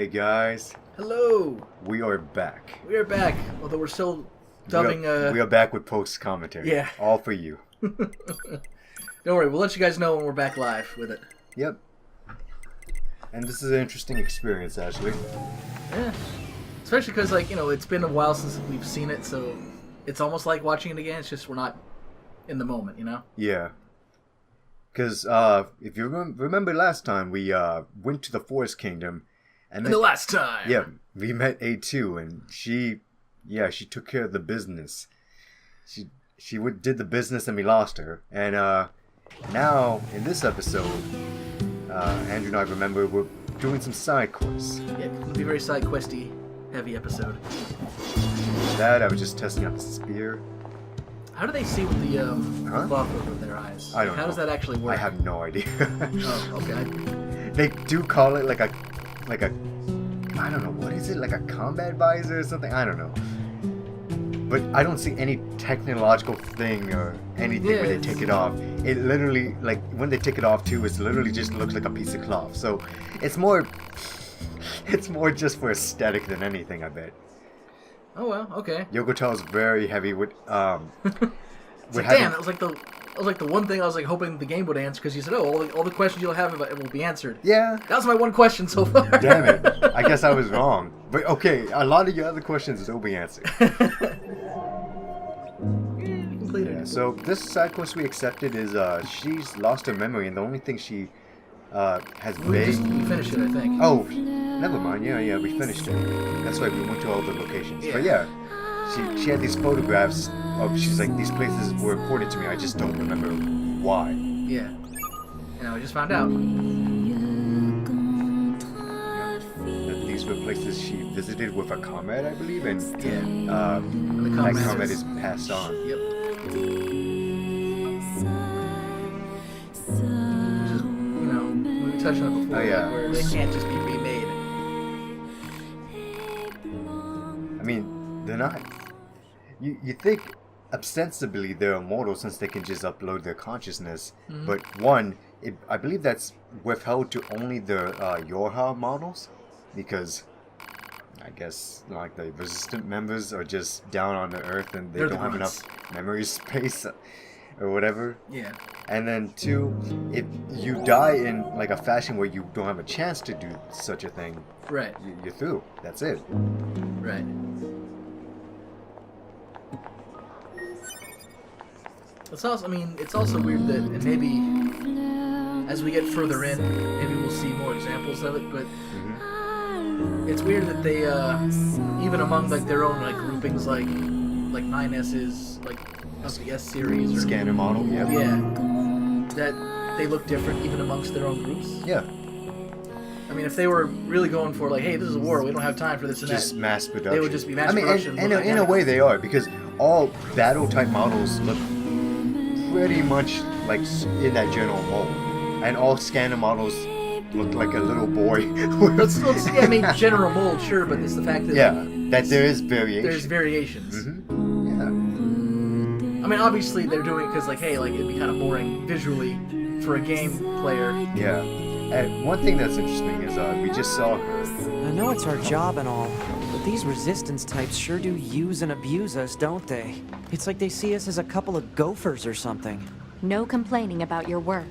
Hey guys, Hello. we are back. We are back, although we're still dubbing. We are back with post commentary. Yeah. All for you. Don't worry, we'll let you guys know when we're back live with it. Yep. And this is an interesting experience, actually. Yeah. Especially because, it's been a while since we've seen it, so it's almost like watching it again. It's just we're not in the moment, you know? Yeah. Because if you remember last time, we went to the Forest Kingdom. And the last time. Yeah, we met A2, and she took care of the business. She did the business, and we lost her. And now in this episode, Andrew and I remember we're doing some side quests. Yeah, it'll be a very side questy heavy episode. That I was just testing out the spear. How do they see with the cloth over their eyes? I don't know. How does that actually work? I have no idea. Oh, okay. They do call it like a I don't know, what is it, like a combat visor or something? I don't know. But I don't see any technological thing or anything when they take it off. It literally, like, when they take it off too, it literally just looks like a piece of cloth. So it's more just for aesthetic than anything, I bet. Oh well, okay. Yoko Taro is very heavy with Damn, it was like the one thing I was hoping the game would answer, because you said, all the questions you'll have will be answered. Yeah. That was my one question so far. Damn it. I guess I was wrong. But okay, a lot of your other questions will be answered. Completed. Yeah, so this side quest we accepted is she's lost her memory, and the only thing she has We finished it, I think. Oh, never mind. Yeah, we finished it. That's right, we went to all the locations. Yeah. But yeah, she had these photographs of, she's like, these places were important to me, I just don't remember why. Yeah. And I just found out. That these were places she visited with a comrade, I believe, and And the that comrade comrade is- is passed on. Yep. Which is, we touched on it before, Oh, yeah. where they can't just be remade. I mean, they're not. You think ostensibly they're immortal since they can just upload their consciousness, but I believe that's withheld to only the Yorha models, because I guess like the resistant members are just down on the earth and they They're don't the have runs. enough memory space or whatever. Yeah. And then two, if you die in like a fashion where you don't have a chance to do such a thing, Right. you're through. That's it. Right. It's also weird that, and maybe as we get further in, maybe we'll see more examples of it, but it's weird that they, even among their own groupings, like 9S is of the S series or Scanner model, yeah. yeah, that they look different even amongst their own groups. Yeah. I mean, if they were really going for hey, this is a war, we don't have time for this and Just that, mass production. they would just be mass production. And in a way they are, because all battle type models look pretty much like in that general mold, and all scanner models look like a little boy. General mold, sure, but it's the fact that that there is variation. there's variations. Yeah. I mean, obviously they're doing it because it'd be kind of boring visually for a game player. Yeah. And one thing that's interesting is we just saw her. I know it's our job and all, but these resistance types sure do use and abuse us, don't they? It's like they see us as a couple of gophers or something. No complaining about your work.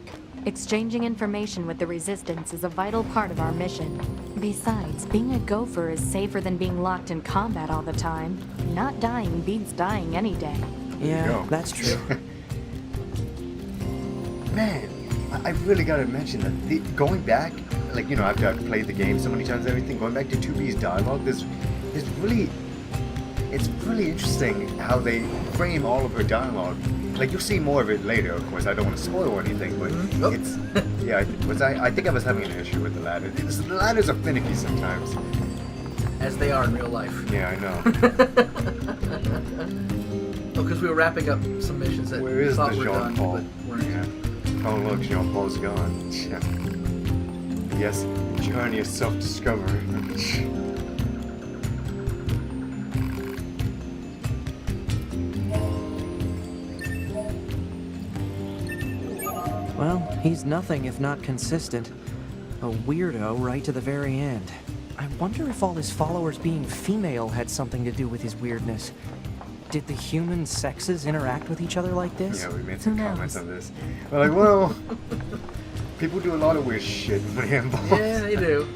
Exchanging information with the Resistance is a vital part of our mission. Besides, being a gopher is safer than being locked in combat all the time. Not dying beats dying any day. Yeah, go. that's true. Man, I really gotta mention that going back, after I've played the game so many times and everything, going back to 2B's dialogue, it's really interesting how they frame all of her dialogue. You'll see more of it later, of course. I don't want to spoil anything, but it's I think I was having an issue with the ladder. The ladders are finicky sometimes. As they are in real life. Yeah, I know. Because we were wrapping up some missions that Where we is thought the were done, Jean-Paul? but weren't. Yeah. Oh look, Jean-Paul's gone. Yeah. Yes, journey of self-discovery. Well, he's nothing if not consistent. A weirdo right to the very end. I wonder if all his followers being female had something to do with his weirdness. Did the human sexes interact with each other like this? Yeah, we made some Who knows? comments on this. We're like, well, people do a lot of weird shit when they're involved. Yeah, they do.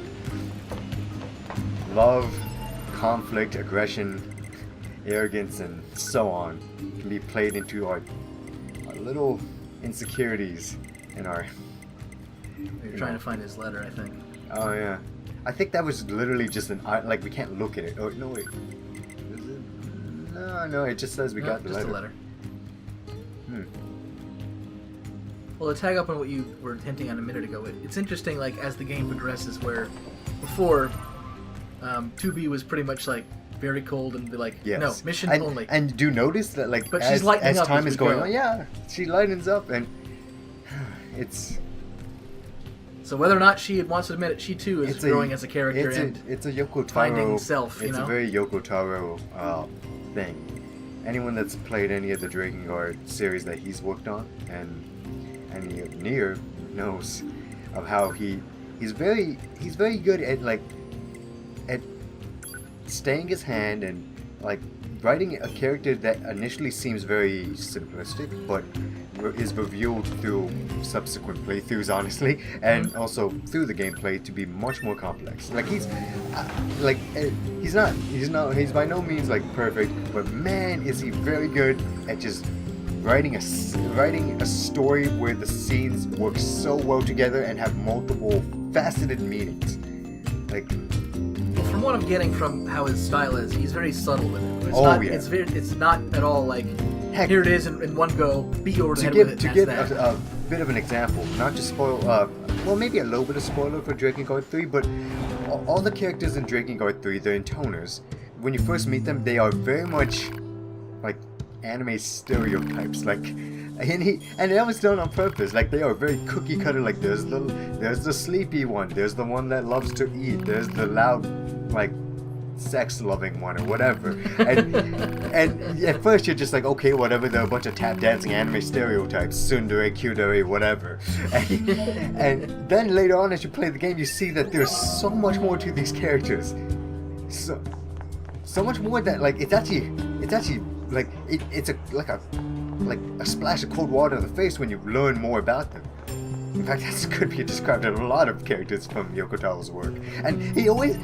Love, conflict, aggression, arrogance, and so on can be played into our little insecurities in our... You're trying to find his letter, I think. Oh, yeah. I think that was literally just an... Like, we can't look at it. Oh, no, wait. Is it? No, it just says we got the just letter. a letter. Hmm. Well, to tag up on what you were hinting on a minute ago, it's interesting, like, as the game progresses, where before, 2B was pretty much, like, very cold and be like, Yes. no, mission and, only. And do notice that, like, But she's lightening as up time as is we going go. on, yeah, she lightens up, and it's... So whether or not she wants to admit it, she too is growing as a character and it's a Yoko Taro finding self, you It's know? a very Yoko Taro thing. Anyone that's played any of the Drakengard series that he's worked on, and any of NieR knows of how he's very good at at staying his hand and like writing a character that initially seems very simplistic, but is revealed through subsequent playthroughs, honestly, and also through the gameplay to be much more complex. Like he's by no means like perfect, but man, is he very good at just writing a story where the scenes work so well together and have multiple faceted meanings. Like, From what I'm getting from how his style is, he's very subtle with it. It's Oh, not, yeah. It's not at all like, Heck, here it is in one go, beat you over the to head give with it, to and give that's that. a bit of an example, not to spoil, well, maybe a little bit of spoiler for Drakengard 3, but all the characters in Drakengard 3, they're intoners. When you first meet them, they are very much like anime stereotypes, like, and that was done on purpose. Like, they are very cookie cutter. Like, there's the sleepy one, there's the one that loves to eat, there's the loud, like, sex loving one or whatever, and at first you're just like, okay, whatever, they're a bunch of tap dancing anime stereotypes, tsundere, kyudere, whatever, and then later on as you play the game you see that there's so much more to these characters, so much more that like it's actually like it's like a splash of cold water in the face when you learn more about them. In fact, that could be described in a lot of characters from Yoko Taro's work, and he always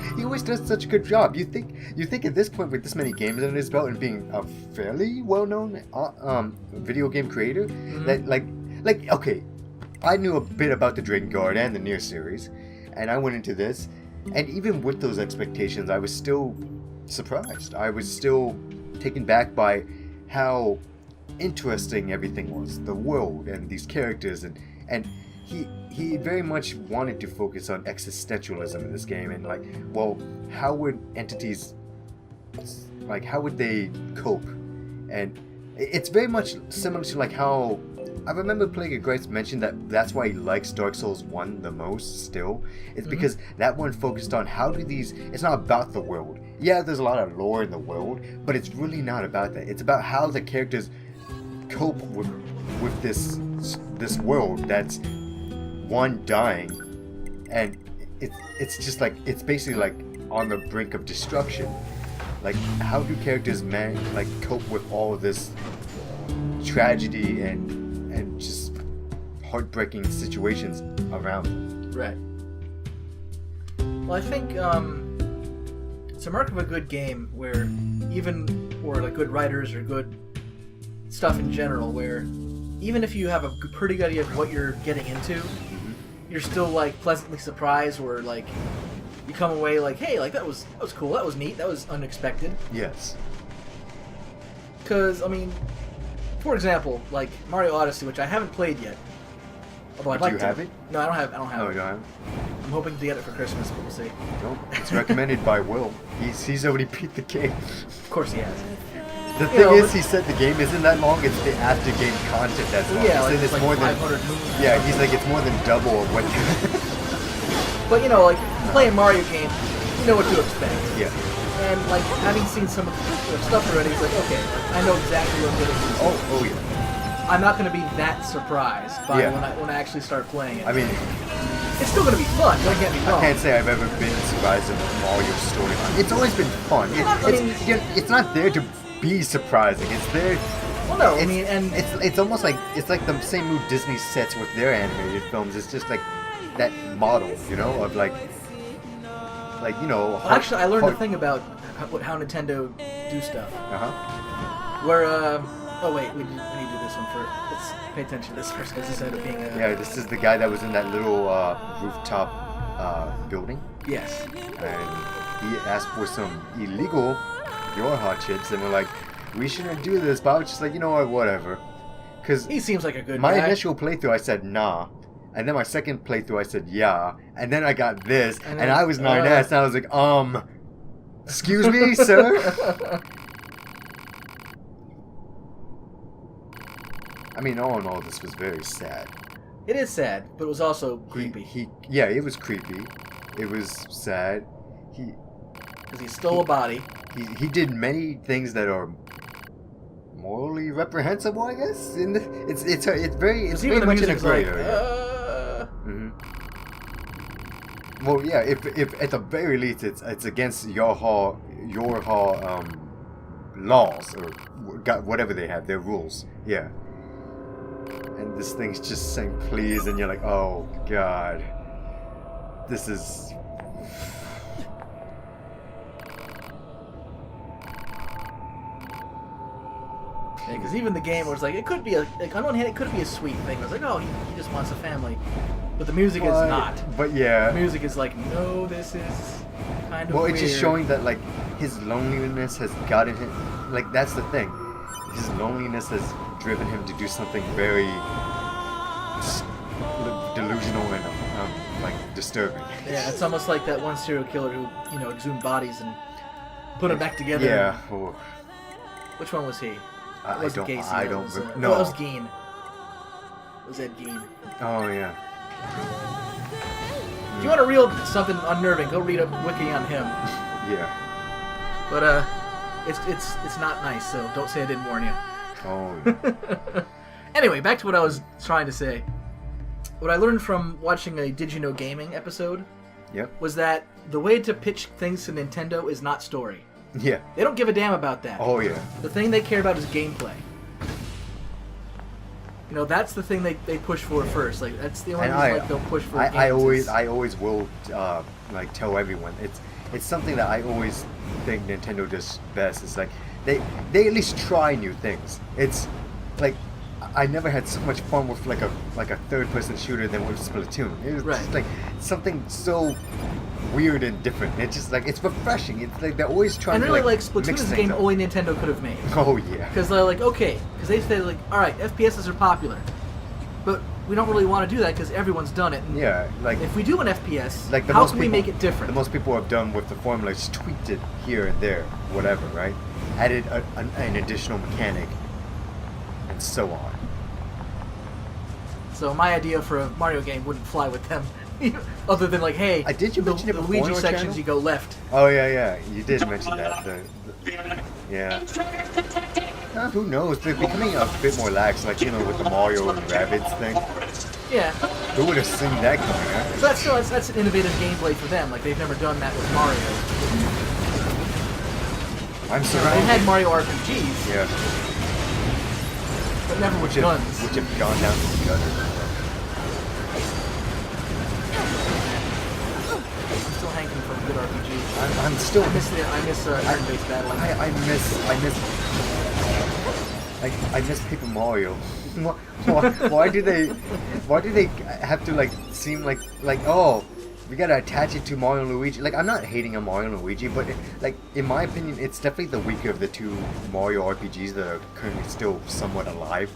does such a good job. You think at this point, with this many games under his belt and being a fairly well-known video game creator, that like okay, I knew a bit about the Drakengard and the NieR series, and I went into this, and even with those expectations, I was still surprised. I was still taken back by how interesting everything was, the world and these characters, and he very much wanted to focus on existentialism in this game, and like, well, how would entities, like, how would they cope? And it's very much similar to like how I remember playing a Grace mentioned that's why he likes Dark Souls 1 the most still. It's because that one focused on how do these, it's not about the world. Yeah, there's a lot of lore in the world, but it's really not about that. It's about how the characters cope with this world that's one dying, and it's just like, it's basically like on the brink of destruction. Like, how do characters cope with all of this tragedy and just heartbreaking situations around them? Right. Well, I think it's a mark of a good game where or like good writers or good stuff in general, where even if you have a pretty good idea of what you're getting into, you're still like pleasantly surprised, or like you come away like, hey, like that was cool, that was neat, that was unexpected. Yes. Because I mean, for example, like Mario Odyssey, which I haven't played yet. Although I'd like Do you to. have it? No, I don't have Oh, it. you don't have it? I'm hoping to get it for Christmas, but we'll see. No, it's recommended by Will. He's already beat the game. Of course he has. The You thing know, is, but- he said the game isn't that long. It's the after game content that's long. Yeah, he like, said it's like more than 500 moons. yeah. He's like, it's more than double of what. But you know, like playing Mario games, you know what to expect. Yeah. And like having seen some of the stuff already, it's like, okay, I know exactly what I'm getting into. Oh yeah. I'm not going to be that surprised by Yeah. when I actually start playing it. I mean, it's still going to be fun. Don't get me I wrong. can't say I've ever been surprised in Mario storyline. It's always been fun. It's not there to be surprising. It's there. Well, no, I It's, mean, and it's almost like it's like the same move Disney sets with their animated films. It's just like that model, you know, of like you know. well, actually, I learned a thing about how Nintendo do stuff. Where oh wait, we need to do this one first. Let's pay attention to this first because this ended up being a Yeah, this is the guy that was in that little rooftop building, yes. and he asked for some illegal Yorha chips, and we're like, we shouldn't do this, but I was just like, you know what, whatever. Because He seems like a good my guy. initial playthrough, I said nah, and then my second playthrough, I said yeah, and then I got this, And and then, I was 9S, and I was like, excuse me, sir? I mean, all in all, this was very sad. It is sad, but it was also creepy Yeah, it was creepy. It was sad. because he stole a body. He did many things that are morally reprehensible, I guess. It's very Even the much in a music's gray like, area. Well, yeah. If at the very least it's against your laws or whatever they have, their rules. Yeah. And this thing's just saying please, and you're like, oh god, this is. Because even the game was like, it could be on one hand, it could be a sweet thing. I was like, oh, he just wants a family, but the music is not. But yeah. The music is like, no, this is kind of Well, weird. it's just showing that like his loneliness has gotten him. Like that's the thing. His loneliness has driven him to do something very delusional and like disturbing. Yeah, it's almost like that one serial killer who exhumed bodies and put them back together. Yeah. Oh, Which one was he? I It wasn't don't. Gacy, I it don't. was, No. it was Geen. It was Ed Gein. Oh yeah. If you want to read something unnerving, go read a wiki on him. Yeah. But it's not nice, so don't say I didn't warn you. Oh. Anyway, back to what I was trying to say. What I learned from watching a Did You Know Gaming episode Yep. was that the way to pitch things to Nintendo is not story. Yeah. They don't give a damn about that. Oh yeah. The thing they care about is gameplay. That's the thing they push for first. Like that's the only And reason they'll push for. I games always will like tell everyone it's something that I always think Nintendo does best. It's like they at least try new things. It's like I never had so much fun with like a third-person shooter than with Splatoon. It was just like something so weird and different. It's just like it's refreshing. It's like they're always trying And really, to like Splatoon mix is a things game up. only Nintendo could have made. Oh yeah. Because they're like, okay, because they say like, all right, FPSs are popular, but we don't really want to do that because everyone's done it. And Yeah, like if we do an FPS, like the how most can we people, make it different? The most people have done with the formula is tweaked it here and there, whatever, right? Added an additional mechanic, and so on. So my idea for a Mario game wouldn't fly with them, other than like, hey, Did you mention it the before Luigi on our sections channel? you go left. Oh yeah, you did mention that. Yeah. Who knows? They're becoming a bit more lax, like with the Mario and Rabbids thing. Yeah, Who would have seen that coming? Huh? so that's an innovative gameplay for them. Like they've never done that with Mario. I'm They surrounded. had Mario RPGs, Yeah. but never with Which guns. have gone down to the gutter. I'm still hankering for a good RPG. I'm still. I miss turn-based battling. I miss Paper Mario. Why do they have to like seem like oh, we gotta attach it to Mario and Luigi? Like I'm not hating on Mario and Luigi, but like in my opinion, it's definitely the weaker of the two Mario RPGs that are currently still somewhat alive.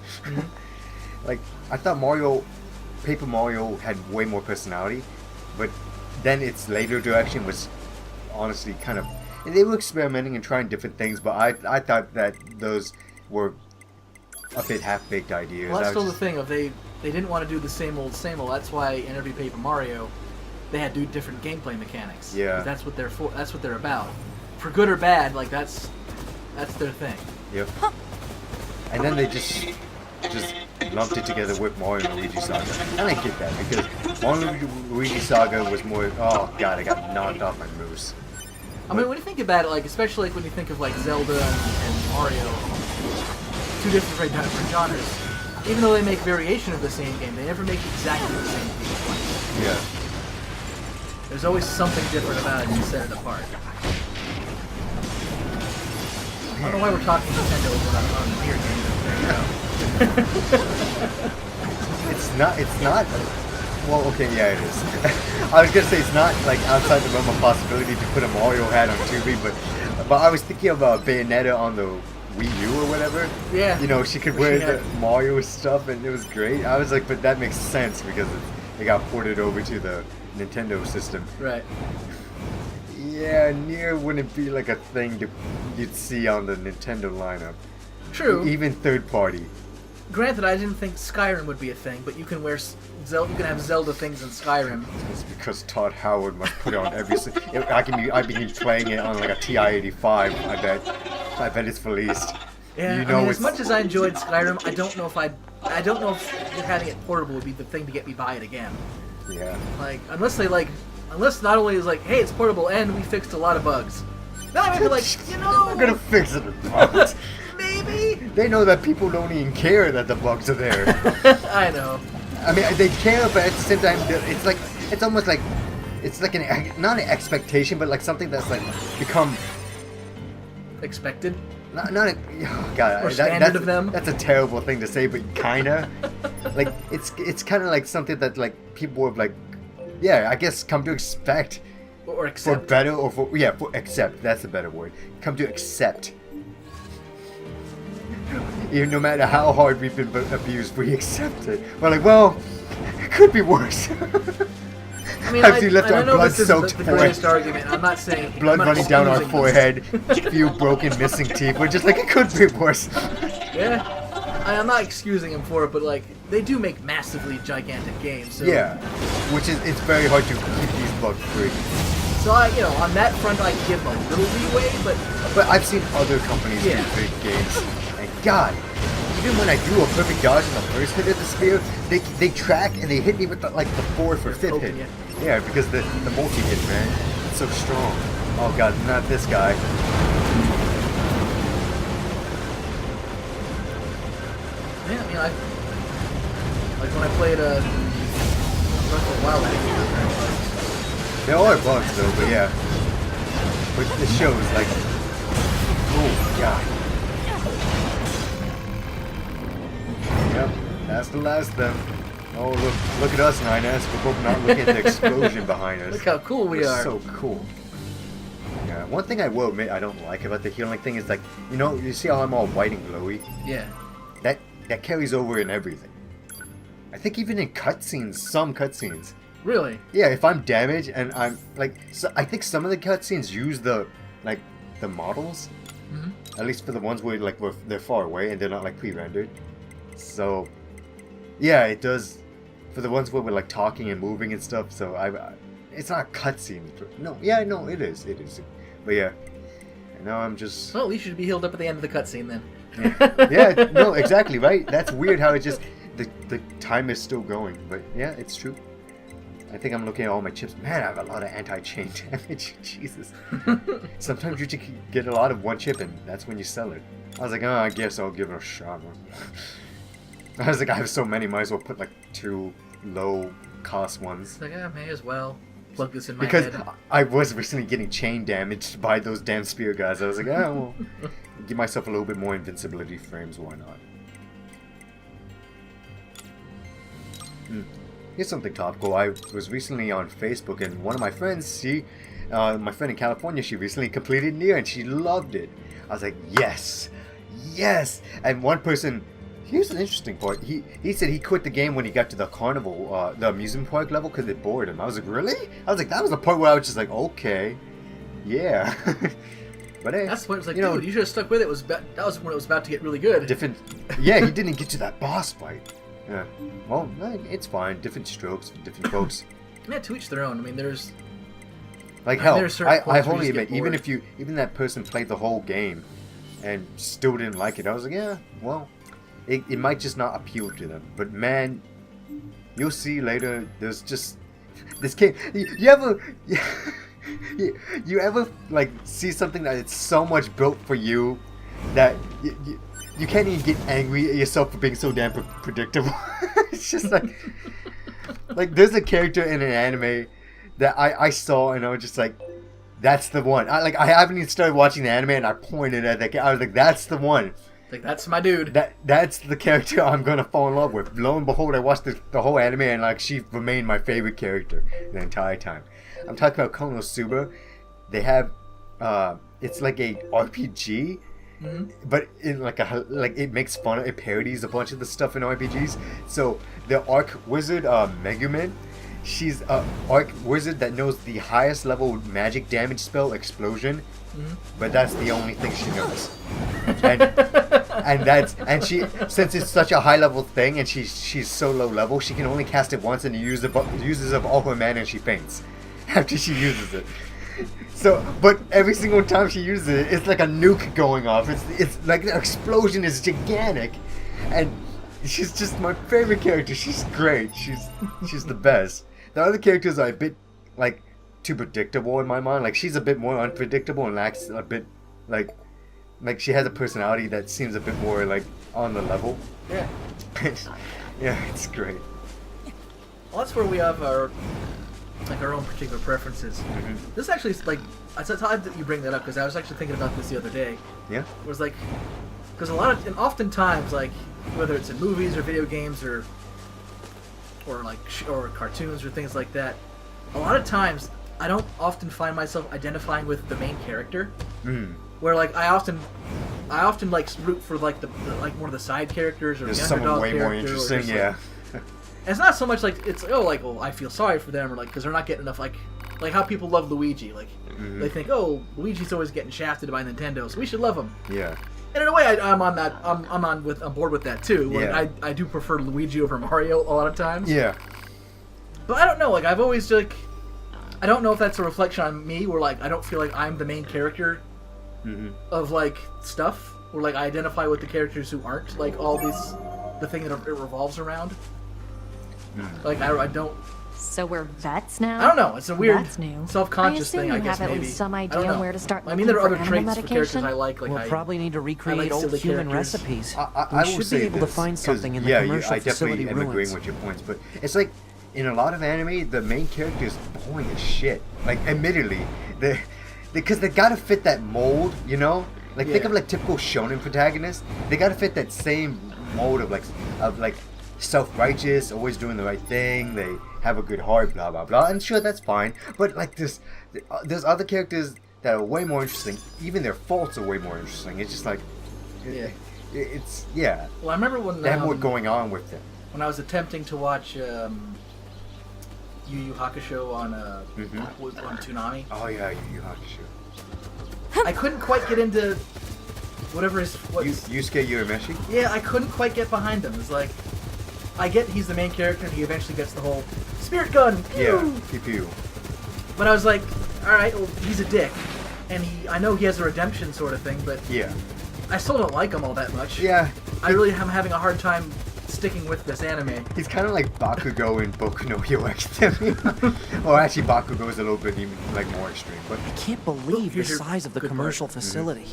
Like I thought Paper Mario had way more personality, but then its later direction was honestly kind of. They were experimenting and trying different things, but I thought that those were a bit half-baked ideas. Well, that's I still was the thing. If they didn't want to do the same old. That's why in every Paper Mario, they had to do different gameplay mechanics. Yeah. 'Cause that's what they're for. That's what they're about. For good or bad, like that's their thing. Yep. And then they just just lumped it together with Mario and Luigi Saga. And I get that, because Mario and Luigi Saga was more, oh god, I got knocked off my moose. I mean, when you think about it, like, especially like when you think of like Zelda and Mario, two different genres, even though they make variation of the same game, they never make exactly the same game twice. Yeah. There's always something different about it to set it apart. I don't know why we're talking Nintendo when we're not on the NieR game. It's not, well, okay, yeah, it is. I was gonna say it's not, like, outside the realm of possibility to put a Mario hat on 2B, but I was thinking of Bayonetta on the Wii U or whatever. Yeah. You know, she could wear the Mario stuff, and it was great. I was like, but that makes sense, because it got ported over to the Nintendo system. Right. Yeah, NieR wouldn't be like a thing you'd see on the Nintendo lineup. True. Even third party. Granted, I didn't think Skyrim would be a thing, but you can wear Zelda. You can have Zelda things in Skyrim. It's because Todd Howard must put it on every. I've been playing it on like a TI-85. I bet it's released. Yeah, you know, I mean, as much as I enjoyed Skyrim, I don't know if having it portable would be the thing to get me by it again. Yeah. Like, unless not only is like, hey, it's portable and we fixed a lot of bugs. Then I might be like, you know, They're gonna fix it. Bugs. maybe. They know that people don't even care that the bugs are there. I know. I mean, they care, but at the same time, it's almost like not an expectation, but like something that's like become Expected. not oh god, Or standard of them. That's a terrible thing to say, but kinda like it's kind of like something that like people have like, yeah, I guess come to expect. Or accept. For better or for accept. That's a better word. Come to accept. Even no matter how hard we've been abused, we accept it. We're like, well, it could be worse. I mean, I've left our know this blood-soaked isn't the greatest argument. I'm not saying blood I'm not running down our excusing forehead, few broken, missing teeth. We're just like, it could be worse. this. Yeah. I'm not excusing him for it, but like they do make massively gigantic games. So. Yeah, which is it's very hard to keep these bugs free. So on that front, I can give them a little leeway, but I've seen other companies do big games, and God, even when I do a perfect dodge in the first hit of the spear, they track and they hit me with the fourth or fifth hit. You. Yeah, because the multi-hit, man, it's so strong. Oh God, not this guy. Yeah, I mean, like when I played Breath of the Wild, There are bugs though, but yeah. But the shows like, oh God. Yep, that's the last of them. Oh look at us, 9S. We're both not looking at the explosion behind us. Look how cool we are. So cool. Yeah, one thing I will admit I don't like about the healing thing is like, you see how I'm all white and glowy? Yeah. That carries over in everything. I think even in cutscenes, some cutscenes. Really? Yeah, if I'm damaged and I'm like, I think some of the cutscenes use the models. Mm-hmm. At least for the ones where they're far away and they're not like pre-rendered. So, yeah, it does. For the ones where we're like talking and moving and stuff. So it's not a cutscene. No, it is. But yeah, and now I'm just. Well, at least you should be healed up at the end of the cutscene then. Yeah, no, exactly, right? That's weird how it just the time is still going, but yeah, it's true. I think I'm looking at all my chips. Man, I have a lot of anti-chain damage. Jesus. Sometimes you just get a lot of one chip and that's when you sell it. I was like, oh, I guess I'll give it a shot. I was like, I have so many, might as well put like 2 low cost ones. Like, I may as well plug this in my because head. I was recently getting chain damaged by those damn spear guys. I was like, oh, well, give myself a little bit more invincibility frames, why not? Here's something topical. I was recently on Facebook and one of my friends, my friend in California, she recently completed NieR and she loved it. I was like, yes! And one person, here's an interesting part. He said he quit the game when he got to the carnival, the amusement park level because it bored him. I was like, really? I was like, that was the part where I was just like, okay, yeah. But hey, that's when it was like, dude, you should have stuck with it. That was when it was about to get really good. Yeah, he didn't get to that boss fight. Yeah. Well, it's fine. Different strokes for different folks. Yeah, to each their own. I mean, there's. Like hell, I wholly admit, even that person played the whole game and still didn't like it, I was like, yeah, well, it might just not appeal to them. But man, you'll see later. There's just this kid. You ever you ever like see something that it's so much built for you that you can't even get angry at yourself for being so damn predictable. It's just like there's a character in an anime that I saw and I was just like, that's the one. I haven't even started watching the anime and I pointed at that. I was like, that's the one. Like, that's my dude. That's the character I'm gonna fall in love with. Lo and behold, I watched the whole anime and like she remained my favorite character the entire time. I'm talking about Konosuba. They have it's like a RPG. Mm-hmm. But in like it makes fun of, it parodies a bunch of the stuff in RPGs. So the Arc Wizard Megumin, she's a Arc Wizard that knows the highest level magic damage spell, Explosion. Mm-hmm. But that's the only thing she knows. And she, since it's such a high level thing and she's so low level, she can only cast it once and uses up all her mana and she faints after she uses it. So, but every single time she uses it, it's like a nuke going off. It's like the explosion is gigantic, and she's just my favorite character. She's great. She's the best. The other characters are a bit like too predictable in my mind. Like she's a bit more unpredictable and lacks a bit like she has a personality that seems a bit more like on the level. Yeah. Yeah, it's great. Well, that's where we have our own particular preferences. Mm-hmm. This actually is like, it's odd that you bring that up because I was actually thinking about this the other day. Yeah. It was like, because and oftentimes, like, whether it's in movies or video games or cartoons or things like that, a lot of times I don't often find myself identifying with the main character. Where like I often like root for like the like one of the side characters or there's the someone underdog way character. more interesting, yeah. And it's not so much like it's I feel sorry for them or like because they're not getting enough like how people love Luigi, like they think Luigi's always getting shafted by Nintendo, so we should love him. Yeah. And in a way, I'm board with that too. Like, yeah. I do prefer Luigi over Mario a lot of times. Yeah. But I don't know. Like I've always like, I don't know if that's a reflection on me, where like I don't feel like I'm the main character of like stuff, or like I identify with the characters who aren't like all the thing that it revolves around. Like I don't. So we're vets now? I don't know. It's a weird, That's new. self-conscious thing. I guess You have maybe. at least some I don't idea know. where to start. I mean, there are other looking for traits animal for characters medication? I like. We'll I probably need to recreate old silly human characters. recipes. I We will should say be able to this, find 'cause, something in the yeah, commercial I facility definitely am agreeing ruins. with your points, but it's like in a lot of anime, the main character is boring as shit. Like, admittedly, because they gotta fit that mold, you know. Like think of like typical shonen protagonists. They gotta fit that same mold of like self-righteous, always doing the right thing. They have a good heart, blah blah blah. And sure, that's fine. But like there's other characters that are way more interesting. Even their faults are way more interesting. It's just like, it's Well, I remember when they have more going on with them. when I was attempting to watch Yu Yu Hakusho on Toonami. Oh yeah, Yu Yu Hakusho. I couldn't quite get into whatever his Yusuke Urameshi? Yeah, I couldn't quite get behind him. It's like I get he's the main character and he eventually gets the whole spirit gun. Pew! Yeah, pew pew. But I was like, all right, well, he's a dick, and I know he has a redemption sort of thing, but Yeah. I still don't like him all that much. Yeah. I really am having a hard time sticking with this anime. He's kind of like Bakugo in Boku no Hero Academia. Well, actually, Bakugo is a little bit even like more extreme, but I can't believe the here's your size of the good commercial part. facility.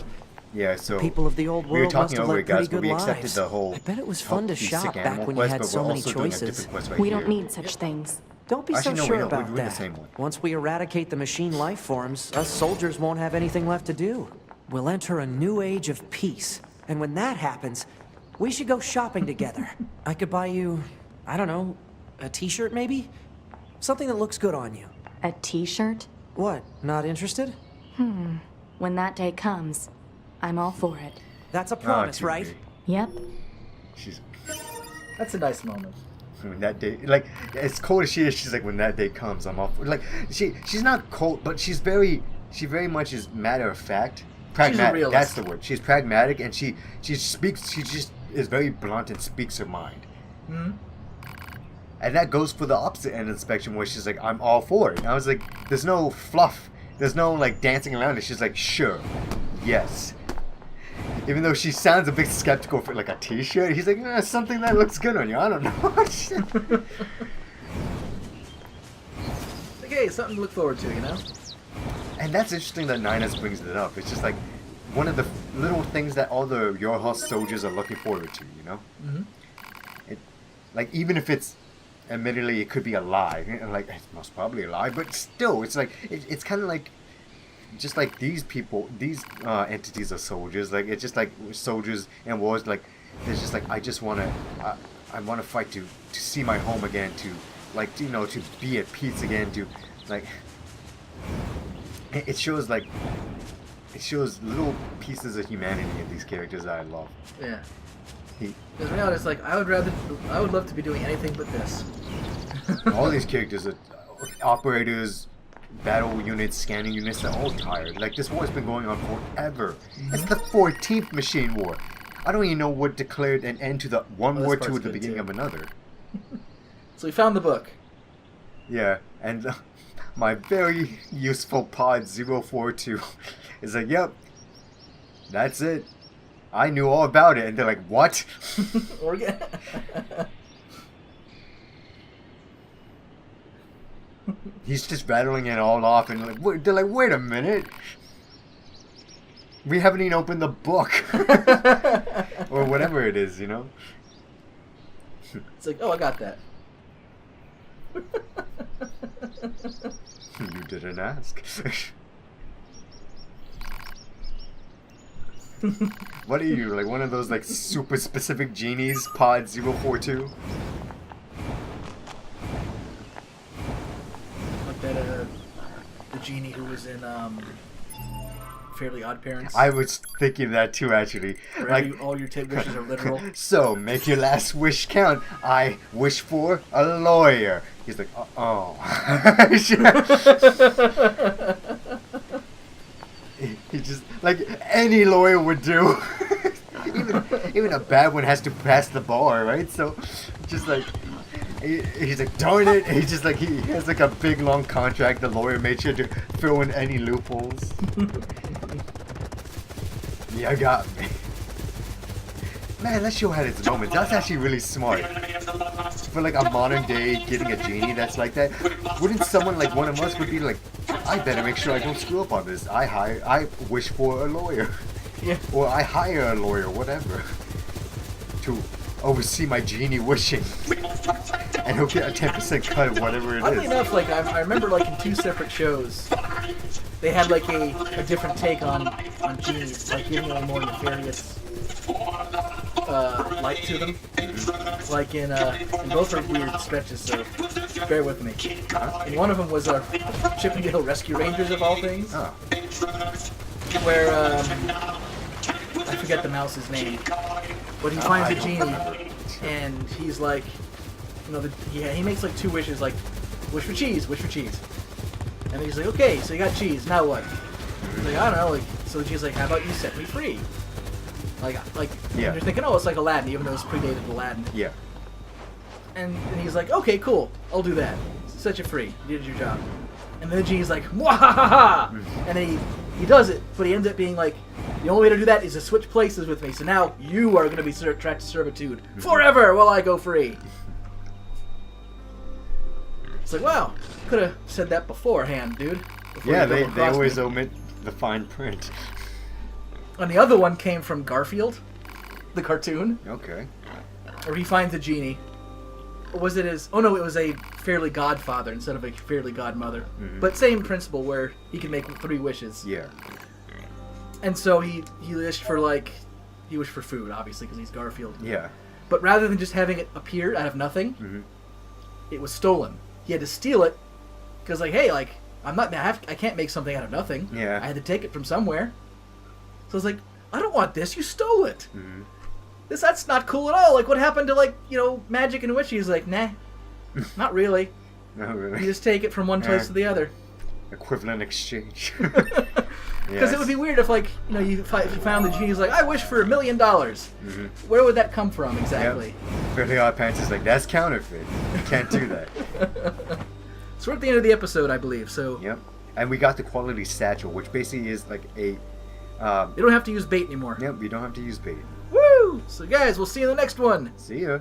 yeah. So People of the old we were world must talking have over led it, guys, pretty but good we accepted lives. the whole. I bet it was help fun to these sick shop back animal when you quest, had but so we're many also doing a choices. different quest right We here. don't need such things. Don't be Actually, so no, we sure don't. We're about doing the that. same one. Once we eradicate the machine life forms, us soldiers won't have anything left to do. We'll enter a new age of peace. And when that happens, we should go shopping together. I could buy you, I don't know, a t-shirt maybe? Something that looks good on you. A t-shirt? What, not interested? When that day comes, I'm all for it. That's a promise, too right? big. Yep. She's That's a nice moment. when that day, like as cold as she is, she's like, when that day comes, I'm off. Like she's not cold, but she very much is matter of fact, pragmatic. realist. That's the word. She's pragmatic, and she speaks. She just is very blunt and speaks her mind. And that goes for the opposite end of the spectrum, where she's like, I'm all for it. And I was like, there's no fluff. There's no like dancing around it. She's like, sure, yes. Even though she sounds a bit skeptical for like a t-shirt, he's like, something that looks good on you. I don't know. Okay, something to look forward to, you know? And that's interesting that Ninus brings it up. It's just like one of the little things that all the Yorha soldiers are looking forward to, you know? Mm-hmm. Like, even if it's, admittedly, it could be a lie. Like, it's most probably a lie, but still, it's like, it's kind of like, just like these people, these entities are soldiers. Like, it's just like soldiers in wars, like, there's just like, I just want to, I want to fight to see my home again, to, like, you know, to be at peace again, to, like, it shows, like, it shows little pieces of humanity in these characters that I love. Yeah. Because right now it's like, I would love to be doing anything but this. All these characters are operators, battle units, scanning units, they're all tired. Like, this war's been going on forever. Mm-hmm. It's the 14th machine war. I don't even know what declared an end to the one war to the beginning of another. So we found the book. Yeah, and my very useful pod 042 is like, yep, that's it. I knew all about it. And they're like, what? He's just rattling it all off, and like, they're like, wait a minute. We haven't even opened the book. Or whatever it is, you know? It's like, oh, I got that. You didn't ask. What are you, like one of those like super specific genies, pod 042? Like that, the genie who was in, Fairly Odd Parents. I was thinking that too, actually. Where Like, all your wishes are literal. So, make your last wish count. I wish for a lawyer. He's like, oh. He just, like, any lawyer would do. even a bad one has to pass the bar, right? So, just like, he's like, darn it. He's just like, he has like a big long contract. The lawyer made sure to fill in any loopholes. Yeah, got me. Man, that show had its moments. That's actually really smart. For like a modern day getting a genie that's like that, wouldn't someone like one of us would be like, I better make sure I don't screw up on this. I wish for a lawyer. Yeah. Or I hire a lawyer, whatever. To oversee my genie wishing. And he'll get a 10% cut of whatever it is. Oddly enough, like, I remember, like, in two separate shows, they had, like, a different take on genies, like, giving them a more nefarious light to them. Like, in both are weird sketches, so bear with me. And one of them was Chippendale Rescue Rangers, of all things. Oh. Where, I forget the mouse's name, but he finds a genie, and he's like, you know, he makes like two wishes, like, wish for cheese. And then he's like, okay, so you got cheese, now what? He's like, I don't know, like, so the genie's like, how about you set me free? Like, Yeah. and you're thinking, oh, it's like Aladdin, even though it's predated Aladdin. Yeah. And he's like, okay, cool, I'll do that. Set you free, you did your job. And then the genie's like, mwahaha! And then he does it, but he ends up being like, the only way to do that is to switch places with me, so now you are going to be trapped to servitude forever while I go free. It's like, wow, could have said that beforehand, dude. Yeah, they always omit the fine print. And the other one came from Garfield, the cartoon, Okay. where he finds a genie. Or was it his... Oh no, it was a Fairly Godfather instead of a Fairly Godmother. Mm-hmm. But same principle, where he can make 3 wishes. Yeah. And so he wished for, like... He wished for food, obviously, because he's Garfield. Yeah. But rather than just having it appear out of nothing, it was stolen. He had to steal it, because, like, hey, like, I can't make something out of nothing. Yeah. I had to take it from somewhere. So I was like, I don't want this, you stole it. Mm-hmm. That's not cool at all. Like, what happened to, like, you know, magic and witch? He's like, nah, not really. No, really. You just take it from one place to the other. Equivalent exchange. Because it would be weird if, like, you know, if you found the genie, he's like, I wish for $1 million. Where would that come from exactly? Yep. Fairly Odd Parents is like, that's counterfeit. You can't do that. So we're at the end of the episode, I believe. So Yep. And we got the quality satchel, which basically is like a You don't have to use bait anymore. Yep, you don't have to use bait. Woo! So guys, we'll see you in the next one. See ya.